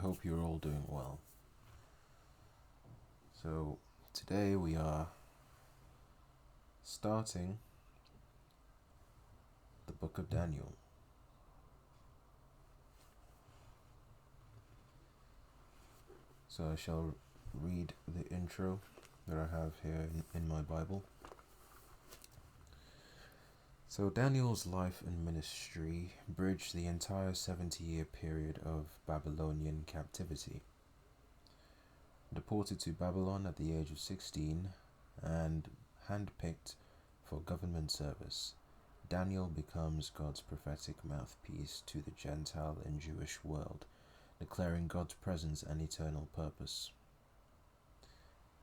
hope you're all doing well. So, today we are starting the book of Daniel. So, I shall read the intro that I have here in my Bible. So, Daniel's life and ministry bridged the entire 70-year period of Babylonian captivity. Deported to Babylon at the age of 16 and handpicked for government service, Daniel becomes God's prophetic mouthpiece to the Gentile and Jewish world, declaring God's presence and eternal purpose.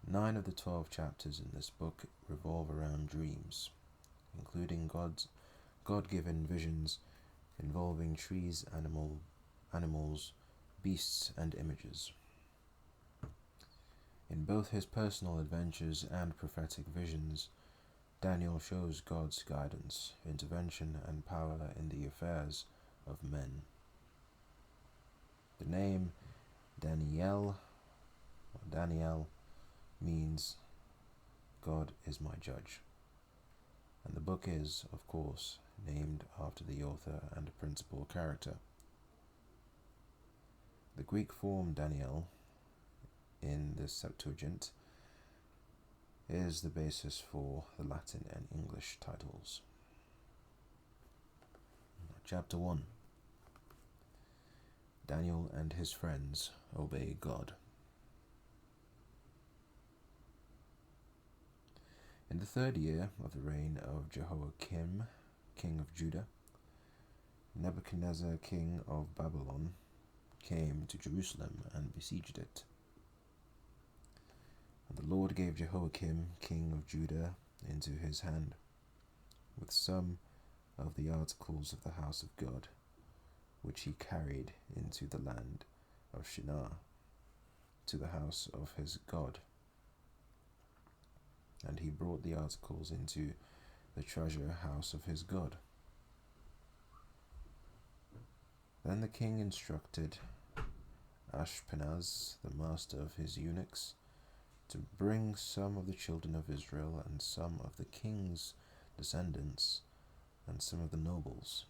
9 of the 12 chapters in this book revolve around dreams, including God-given visions involving trees, animals, beasts, and images. In both his personal adventures and prophetic visions, Daniel shows God's guidance, intervention, and power in the affairs of men. The name Daniel means God is my judge, and the book is, of course, named after the author and principal character. The Greek form Daniel in the Septuagint is the basis for the Latin and English titles. Chapter 1. Daniel and his friends obey God. In the 3rd year of the reign of Jehoiakim, king of Judah, Nebuchadnezzar, king of Babylon, came to Jerusalem and besieged it. And the Lord gave Jehoiakim, king of Judah, into his hand, with some of the articles of the house of God, which he carried into the land of Shinar, to the house of his God. And he brought the articles into the treasure house of his God. Then the king instructed Ashpenaz, the master of his eunuchs, to bring some of the children of Israel and some of the king's descendants and some of the nobles,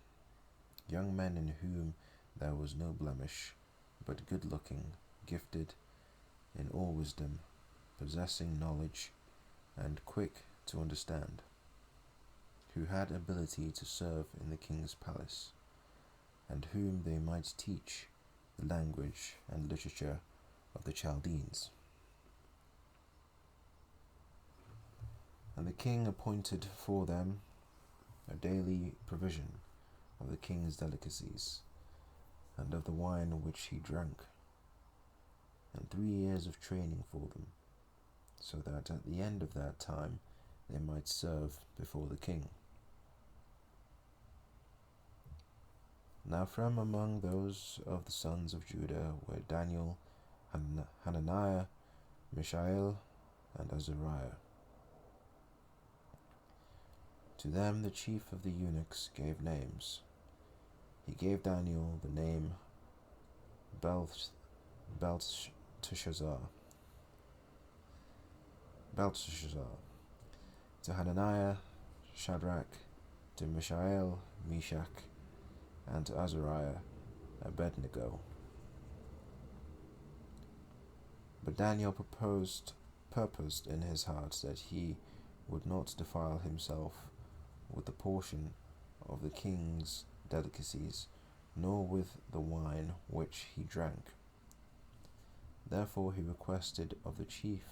young men in whom there was no blemish, but good-looking, gifted in all wisdom, possessing knowledge, and quick to understand, who had ability to serve in the king's palace, and whom they might teach the language and literature of the Chaldeans. And the king appointed for them a daily provision of the king's delicacies, and of the wine which he drank, and 3 years of training for them, so that at the end of that time they might serve before the king. Now from among those of the sons of Judah were Daniel, Hananiah, Mishael, and Azariah. To them the chief of the eunuchs gave names. He gave Daniel the name Belteshazzar. To Hananiah, Shadrach. To Mishael, Meshach. And to Azariah, Abednego. But Daniel purposed in his heart that he would not defile himself with the portion of the king's delicacies, nor with the wine which he drank. Therefore he requested of the chief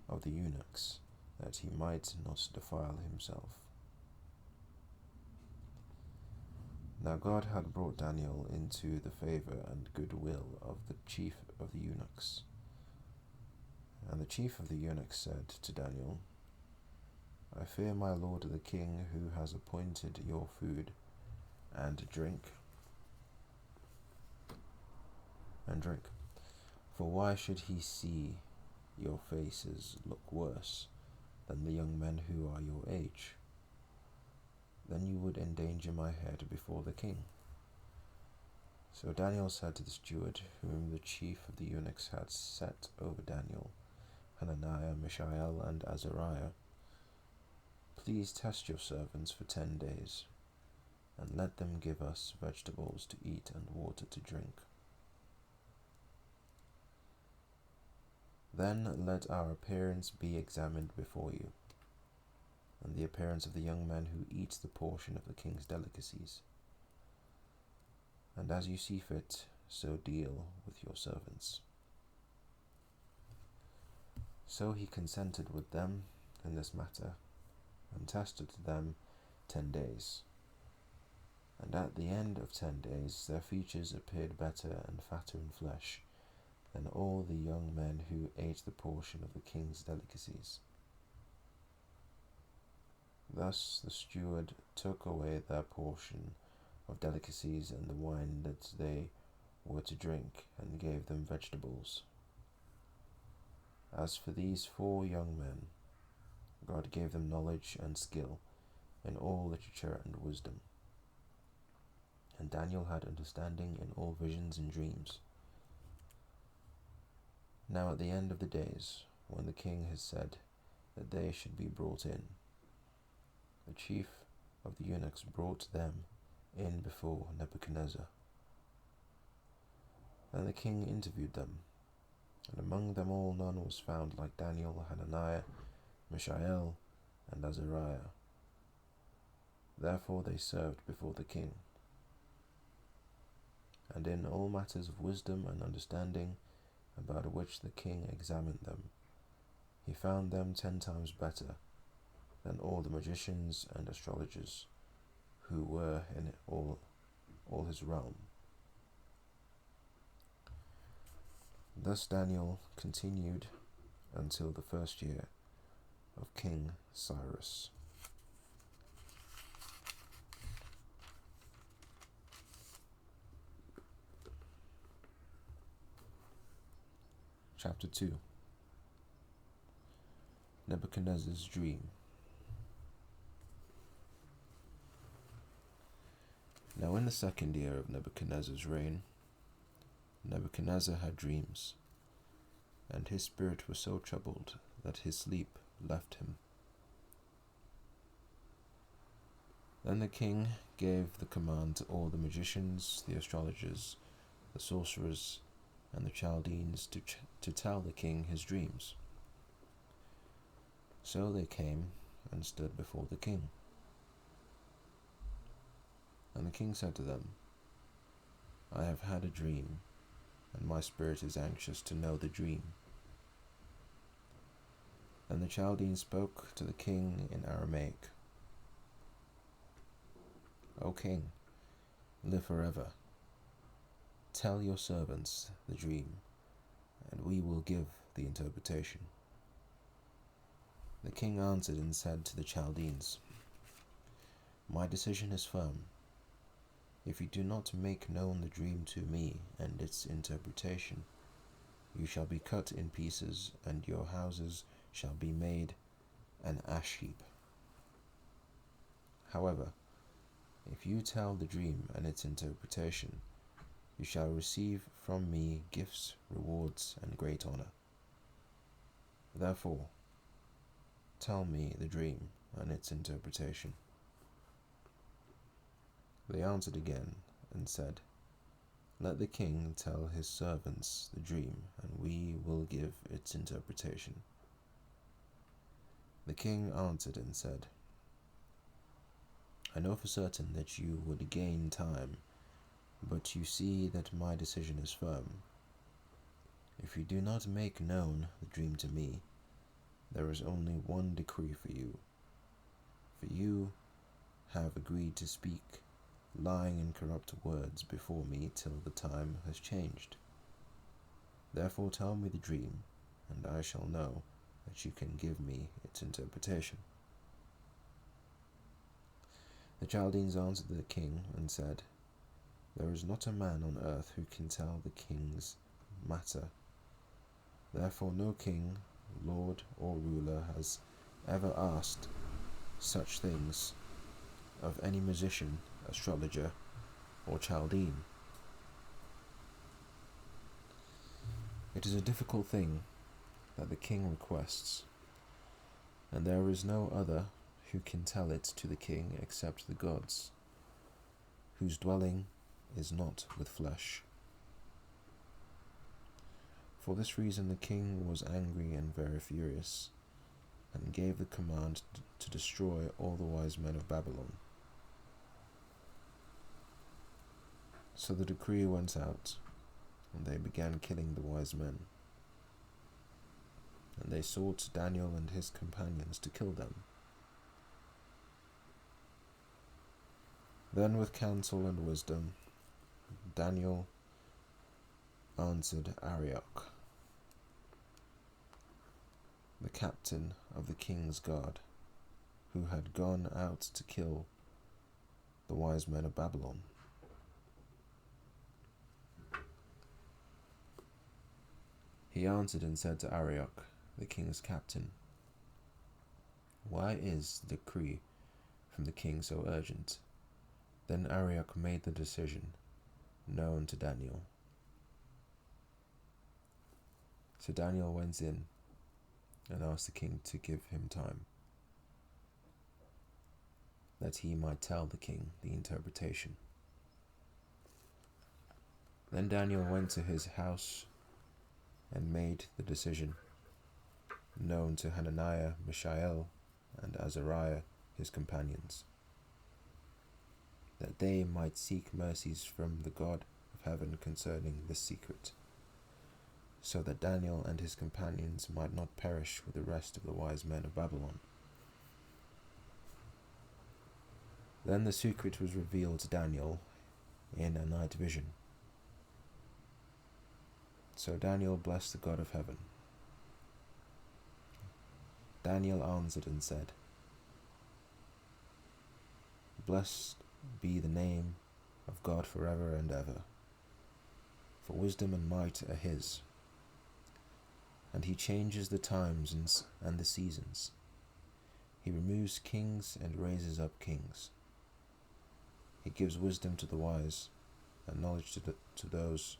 of the eunuchs that he might not defile himself. Now God had brought Daniel into the favor and goodwill of the chief of the eunuchs. And the chief of the eunuchs said to Daniel, I fear my lord the king, who has appointed your food and drink. For why should he see your faces look worse than the young men who are your age? Then you would endanger my head before the king. So Daniel said to the steward, whom the chief of the eunuchs had set over Daniel, Hananiah, Mishael, and Azariah, "Please test your servants for 10 days, and let them give us vegetables to eat and water to drink. Then let our appearance be examined before you, and the appearance of the young man who eats the portion of the king's delicacies. And as you see fit, so deal with your servants." So he consented with them in this matter, and tested them 10 days. And at the end of 10 days their features appeared better and fatter in flesh than all the young men who ate the portion of the king's delicacies. Thus the steward took away their portion of delicacies and the wine that they were to drink, and gave them vegetables. As for these 4 young men, God gave them knowledge and skill in all literature and wisdom. And Daniel had understanding in all visions and dreams. Now at the end of the days, when the king has said that they should be brought in, the chief of the eunuchs brought them in before Nebuchadnezzar. Then the king interviewed them, and among them all none was found like Daniel, Hananiah, Mishael, and Azariah. Therefore they served before the king. And in all matters of wisdom and understanding, about which the king examined them, he found them 10 times better than all the magicians and astrologers who were in all his realm. Thus Daniel continued until the 1st year of King Cyrus. Chapter 2. Nebuchadnezzar's Dream. Now in the 2nd year of Nebuchadnezzar's reign, Nebuchadnezzar had dreams, and his spirit was so troubled that his sleep left him. Then the king gave the command to all the magicians, the astrologers, the sorcerers, and the Chaldeans to tell the king his dreams. So they came and stood before the king. And the king said to them, "I have had a dream, and my spirit is anxious to know the dream." Then the Chaldeans spoke to the king in Aramaic. "O king, live forever. Tell your servants the dream, and we will give the interpretation." The king answered and said to the Chaldeans, "My decision is firm. If you do not make known the dream to me and its interpretation, you shall be cut in pieces, and your houses shall be made an ash heap. However, if you tell the dream and its interpretation, you shall receive from me gifts, rewards, and great honor. Therefore, tell me the dream and its interpretation." They answered again and said, "Let the king tell his servants the dream, and we will give its interpretation." The king answered and said, "I know for certain that you would gain time, but you see that my decision is firm. If you do not make known the dream to me, there is only one decree for you. For you have agreed to speak lying and corrupt words before me till the time has changed. Therefore tell me the dream, and I shall know that you can give me its interpretation." The Chaldeans answered the king and said, "There is not a man on earth who can tell the king's matter. Therefore no king, lord, or ruler has ever asked such things of any magician, astrologer, or Chaldean." It is a difficult thing that the king requests, and there is no other who can tell it to the king except the gods, whose dwelling is not with flesh. For this reason the king was angry and very furious, and gave the command to destroy all the wise men of Babylon. So the decree went out, and they began killing the wise men. And they sought Daniel and his companions to kill them. Then with counsel and wisdom, Daniel answered Arioch, the captain of the king's guard, who had gone out to kill the wise men of Babylon. He answered and said to Arioch, the king's captain, "Why is the decree from the king so urgent?" Then Arioch made the decision known to Daniel. So Daniel went in and asked the king to give him time, that he might tell the king the interpretation. Then Daniel went to his house and made the decision known to Hananiah, Mishael, and Azariah, his companions, that they might seek mercies from the God of heaven concerning this secret, so that Daniel and his companions might not perish with the rest of the wise men of Babylon. Then the secret was revealed to Daniel in a night vision. So Daniel blessed the God of heaven. Daniel answered and said, "Blessed be the name of God forever and ever, for wisdom and might are his, and he changes the times and the seasons. He removes kings and raises up kings. He gives wisdom to the wise and knowledge to those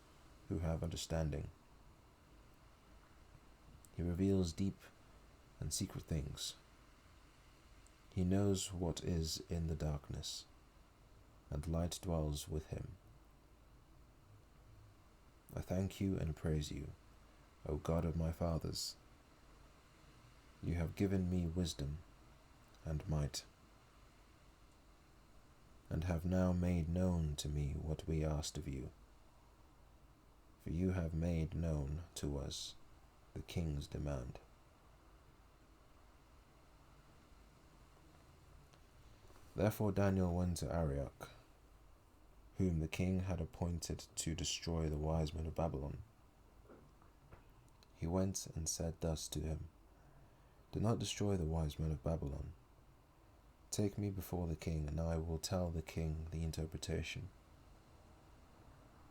who have understanding. He reveals deep and secret things. He knows what is in the darkness, and light dwells with him. I thank you and praise you, O God of my fathers. You have given me wisdom and might, and have now made known to me what we asked of you. For you have made known to us the king's demand." Therefore Daniel went to Arioch, whom the king had appointed to destroy the wise men of Babylon. He went and said thus to him, "Do not destroy the wise men of Babylon. Take me before the king, and I will tell the king the interpretation."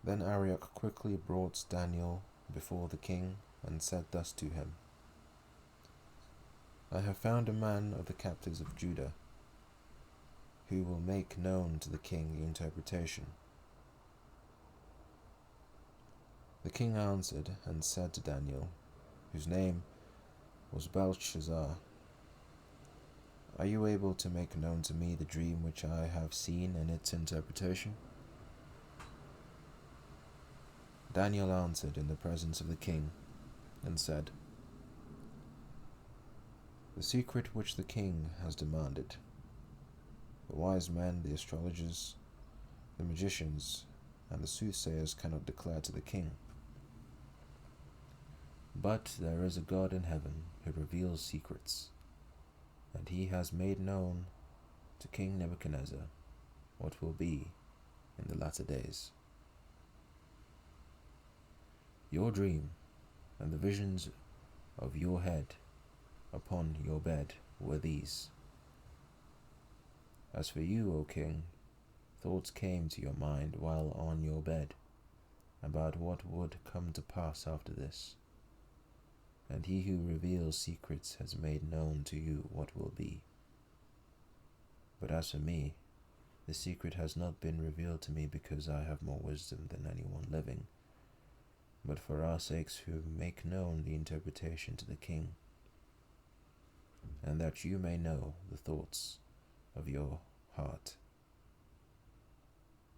Then Arioch quickly brought Daniel before the king and said thus to him, "I have found a man of the captives of Judah, who will make known to the king the interpretation." The king answered and said to Daniel, whose name was Belshazzar, "Are you able to make known to me the dream which I have seen and its interpretation?" Daniel answered in the presence of the king and said, "The secret which the king has demanded, the wise men, the astrologers, the magicians, and the soothsayers cannot declare to the king. But there is a God in heaven who reveals secrets, and he has made known to King Nebuchadnezzar what will be in the latter days. Your dream and the visions of your head upon your bed were these. As for you, O king, thoughts came to your mind while on your bed about what would come to pass after this, and he who reveals secrets has made known to you what will be. But as for me, the secret has not been revealed to me because I have more wisdom than anyone living, but for our sakes who make known the interpretation to the king, and that you may know the thoughts of your heart.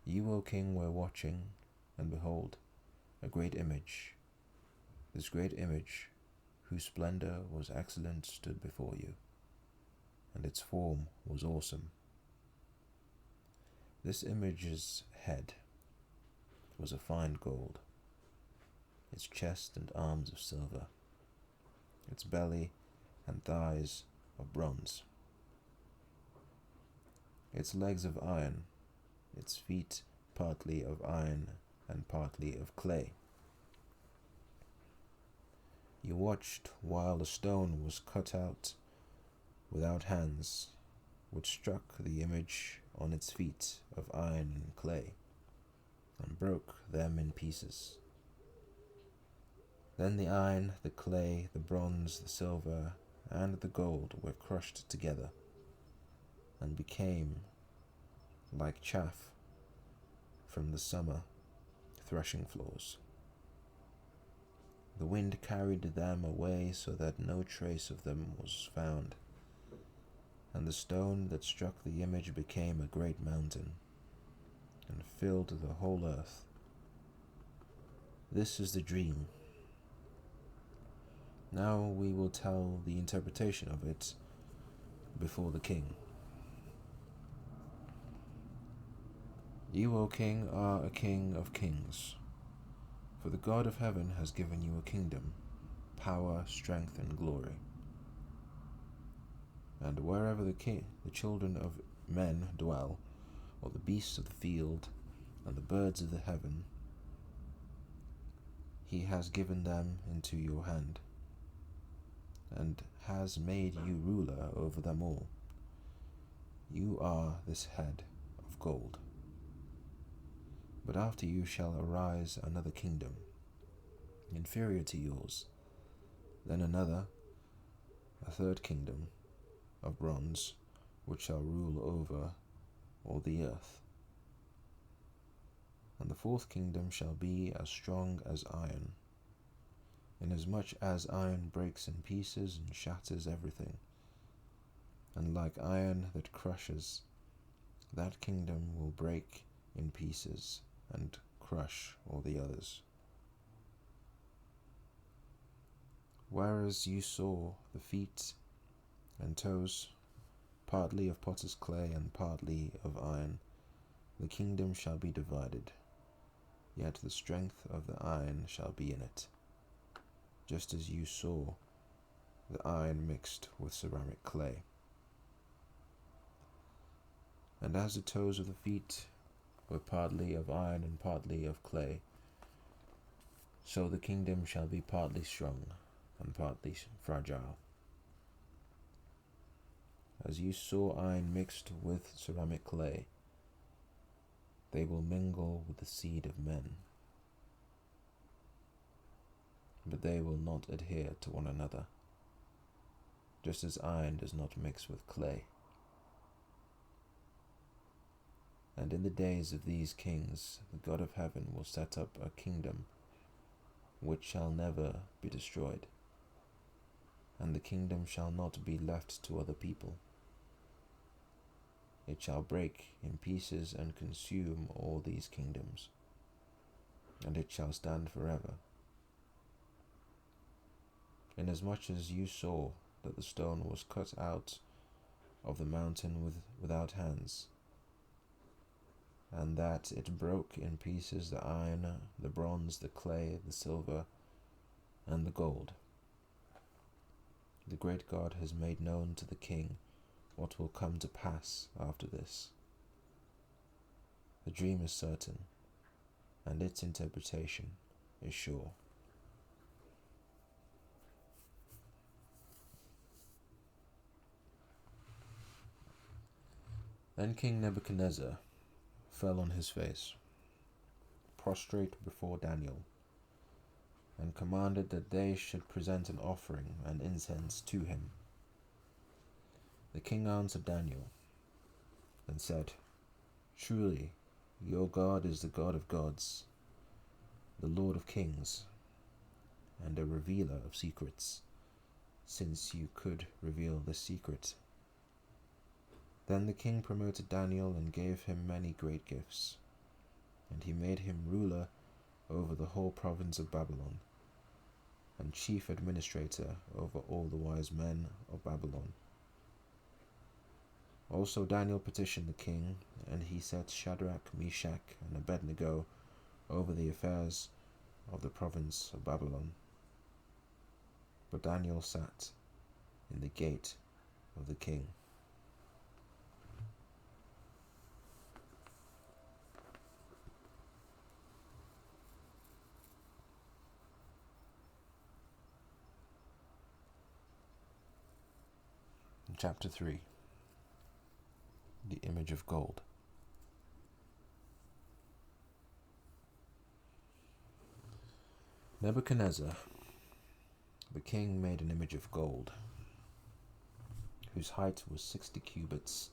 You, O king, were watching, and behold, a great image. This great image, whose splendor was excellent, stood before you, and its form was awesome. This image's head was of fine gold, its chest and arms of silver, its belly and thighs of bronze, its legs of iron, its feet partly of iron and partly of clay. You watched while a stone was cut out without hands, which struck the image on its feet of iron and clay, and broke them in pieces. Then the iron, the clay, the bronze, the silver, and the gold were crushed together, and became like chaff from the summer threshing floors. The wind carried them away so that no trace of them was found, and the stone that struck the image became a great mountain, and filled the whole earth. This is the dream. Now we will tell the interpretation of it before the king. You, O king, are a king of kings, for the God of heaven has given you a kingdom, power, strength, and glory. And wherever the children of men dwell, or the beasts of the field, and the birds of the heaven, he has given them into your hand, and has made you ruler over them all. You are this head of gold. But after you shall arise another kingdom, inferior to yours, then another, a third kingdom of bronze, which shall rule over all the earth. And the fourth kingdom shall be as strong as iron, inasmuch as iron breaks in pieces and shatters everything. And like iron that crushes, that kingdom will break in pieces and crush all the others. Whereas you saw the feet and toes, partly of potter's clay and partly of iron, the kingdom shall be divided, yet the strength of the iron shall be in it, just as you saw the iron mixed with ceramic clay. And as the toes of the feet were partly of iron and partly of clay, so the kingdom shall be partly strong and partly fragile. As you saw iron mixed with ceramic clay, they will mingle with the seed of men, but they will not adhere to one another, just as iron does not mix with clay. And in the days of these kings, the God of heaven will set up a kingdom which shall never be destroyed, and the kingdom shall not be left to other people. It shall break in pieces and consume all these kingdoms, and it shall stand forever. Inasmuch as you saw that the stone was cut out of the mountain without hands, and that it broke in pieces the iron, the bronze, the clay, the silver, and the gold. The great God has made known to the king what will come to pass after this. The dream is certain, and its interpretation is sure. Then King Nebuchadnezzar fell on his face, prostrate before Daniel, and commanded that they should present an offering and incense to him. The king answered Daniel and said, "Truly, your God is the God of gods, the Lord of kings, and a revealer of secrets, since you could reveal the secret. Then the king promoted Daniel and gave him many great gifts, and he made him ruler over the whole province of Babylon, and chief administrator over all the wise men of Babylon. Also Daniel petitioned the king, and he set Shadrach, Meshach, and Abednego over the affairs of the province of Babylon. But Daniel sat in the gate of the king. Chapter 3. The Image of Gold. Nebuchadnezzar, the king, made an image of gold, whose height was 60 cubits,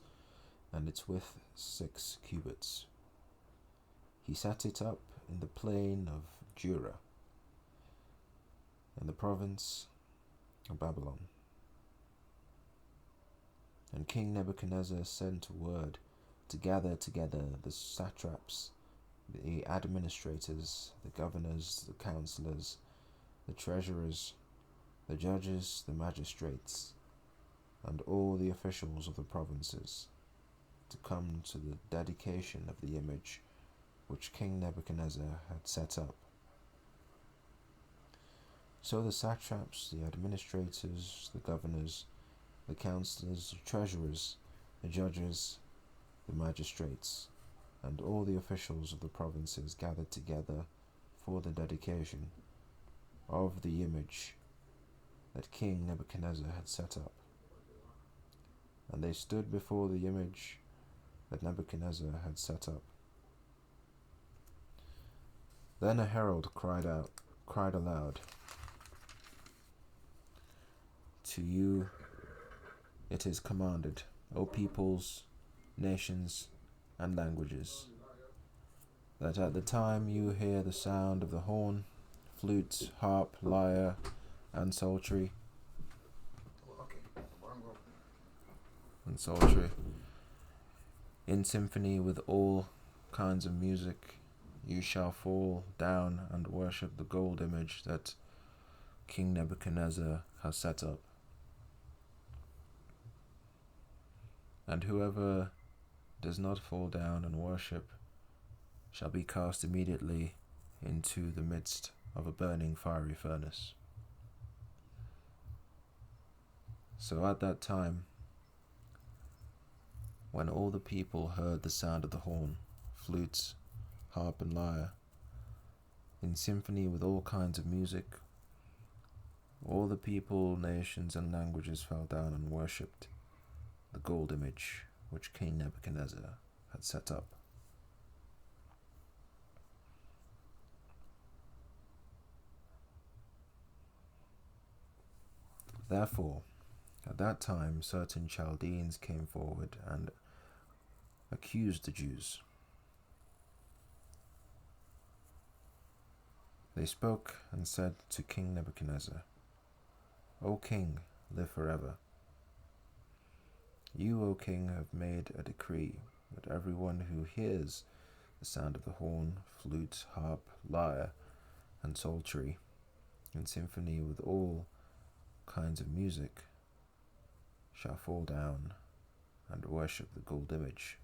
and its width 6 cubits. He set it up in the plain of Dura, in the province of Babylon. And King Nebuchadnezzar sent word to gather together the satraps, the administrators, the governors, the counselors, the treasurers, the judges, the magistrates, and all the officials of the provinces, to come to the dedication of the image which King Nebuchadnezzar had set up. So the satraps, the administrators, the governors, the counselors, the treasurers, the judges, the magistrates, and all the officials of the provinces gathered together for the dedication of the image that King Nebuchadnezzar had set up. And they stood before the image that Nebuchadnezzar had set up. Then a herald cried aloud, "To you it is commanded, O peoples, nations, and languages, that at the time you hear the sound of the horn, flute, harp, lyre, and psaltery, in symphony with all kinds of music, you shall fall down and worship the gold image that King Nebuchadnezzar has set up. And whoever does not fall down and worship shall be cast immediately into the midst of a burning fiery furnace." So at that time, when all the people heard the sound of the horn, flutes, harp, and lyre, in symphony with all kinds of music, all the people, nations, and languages fell down and worshipped the gold image which King Nebuchadnezzar had set up. Therefore, at that time certain Chaldeans came forward and accused the Jews. They spoke and said to King Nebuchadnezzar, "O king, live forever. You, O king, have made a decree that everyone who hears the sound of the horn, flute, harp, lyre, and psaltery, in symphony with all kinds of music, shall fall down and worship the gold image.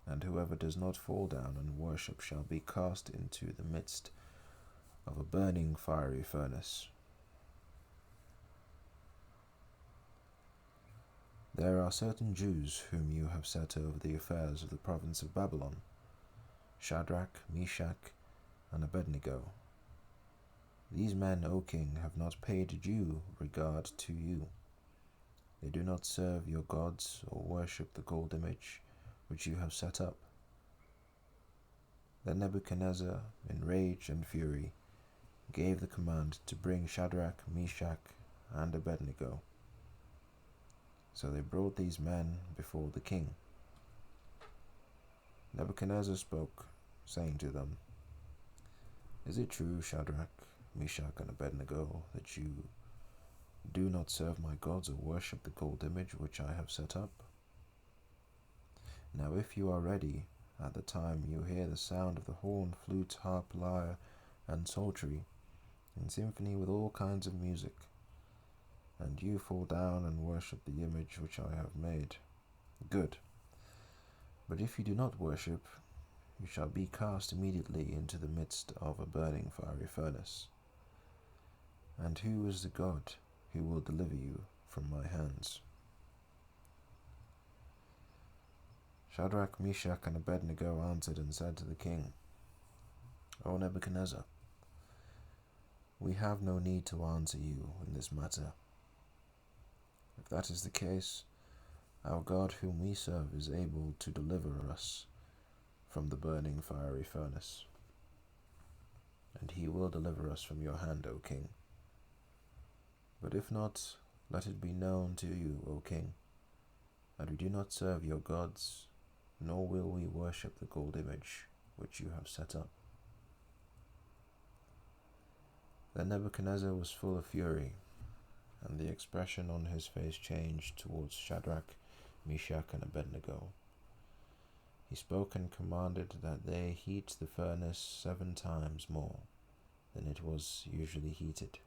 And whoever does not fall down and worship shall be cast into the midst of a burning fiery furnace. There are certain Jews whom you have set over the affairs of the province of Babylon, Shadrach, Meshach, and Abednego. These men, O king, have not paid due regard to you. They do not serve your gods or worship the gold image which you have set up." Then Nebuchadnezzar, in rage and fury, gave the command to bring Shadrach, Meshach, and Abednego. So they brought these men before the king. Nebuchadnezzar spoke, saying to them, "Is it true, Shadrach, Meshach, and Abednego, that you do not serve my gods or worship the gold image which I have set up? Now if you are ready, at the time you hear the sound of the horn, flute, harp, lyre, and psaltery, in symphony with all kinds of music, and you fall down and worship the image which I have made, good. But if you do not worship, you shall be cast immediately into the midst of a burning fiery furnace. And who is the God who will deliver you from my hands? Shadrach, Meshach, and Abednego answered and said to the king, O Nebuchadnezzar, we have no need to answer you in this matter. If that is the case, our God whom we serve is able to deliver us from the burning fiery furnace, and he will deliver us from your hand, O king. But if not, let it be known to you, O king, that we do not serve your gods, nor will we worship the gold image which you have set up. Then Nebuchadnezzar was full of fury, and the expression on his face changed towards Shadrach, Meshach, and Abednego. He spoke and commanded that they heat the furnace 7 times more than it was usually heated.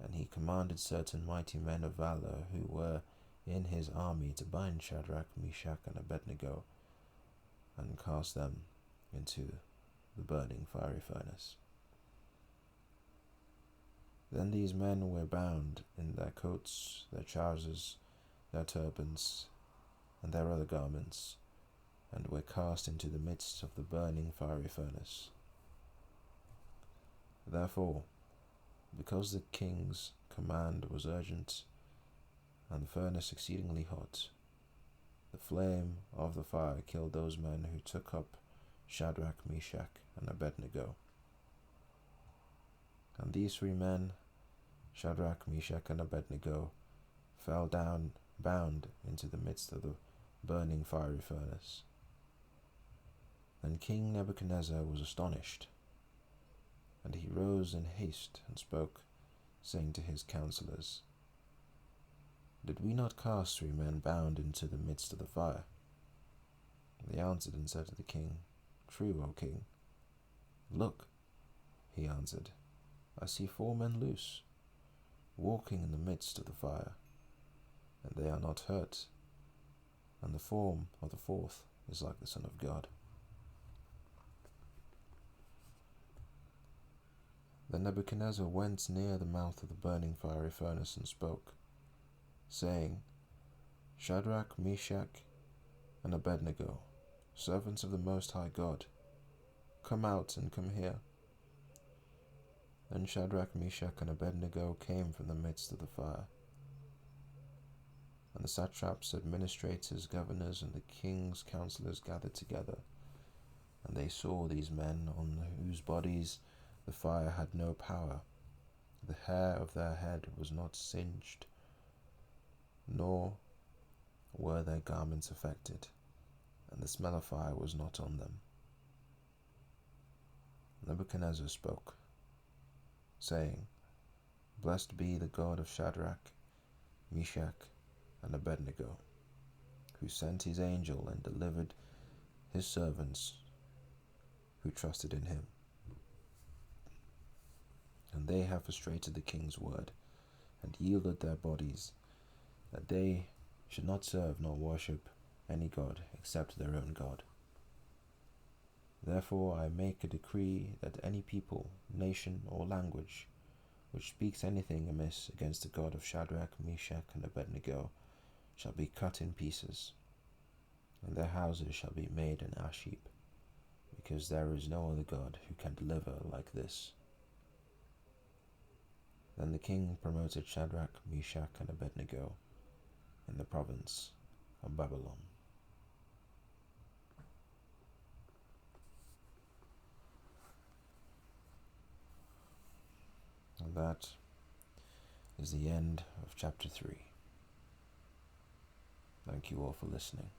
And he commanded certain mighty men of valor who were in his army to bind Shadrach, Meshach, and Abednego and cast them into the burning fiery furnace. Then these men were bound in their coats, their trousers, their turbans, and their other garments, and were cast into the midst of the burning fiery furnace. Therefore, because the king's command was urgent, and the furnace exceedingly hot, the flame of the fire killed those men who took up Shadrach, Meshach, and Abednego. And these 3 men, Shadrach, Meshach, and Abednego, fell down bound into the midst of the burning fiery furnace. Then King Nebuchadnezzar was astonished, and he rose in haste and spoke, saying to his counselors, Did we not cast 3 men bound into the midst of the fire? They answered and said to the king, True, O king. Look, he answered, I see 4 men loose, walking in the midst of the fire, and they are not hurt, and the form of the 4th is like the Son of God. Then Nebuchadnezzar went near the mouth of the burning fiery furnace and spoke, saying, Shadrach, Meshach, and Abednego, servants of the Most High God, come out and come here. Then Shadrach, Meshach, and Abednego came from the midst of the fire. And the satraps, administrators, governors, and the king's counselors gathered together, and they saw these men on whose bodies the fire had no power. The hair of their head was not singed, nor were their garments affected, and the smell of fire was not on them. Nebuchadnezzar spoke, saying, Blessed be the God of Shadrach, Meshach, and Abednego, who sent his angel and delivered his servants who trusted in him. And they have frustrated the king's word, and yielded their bodies, that they should not serve nor worship any god except their own God. Therefore I make a decree that any people, nation, or language which speaks anything amiss against the God of Shadrach, Meshach, and Abednego shall be cut in pieces, and their houses shall be made an ash heap, because there is no other God who can deliver like this. Then the king promoted Shadrach, Meshach, and Abednego in the province of Babylon. And that is the end of chapter 3. Thank you all for listening.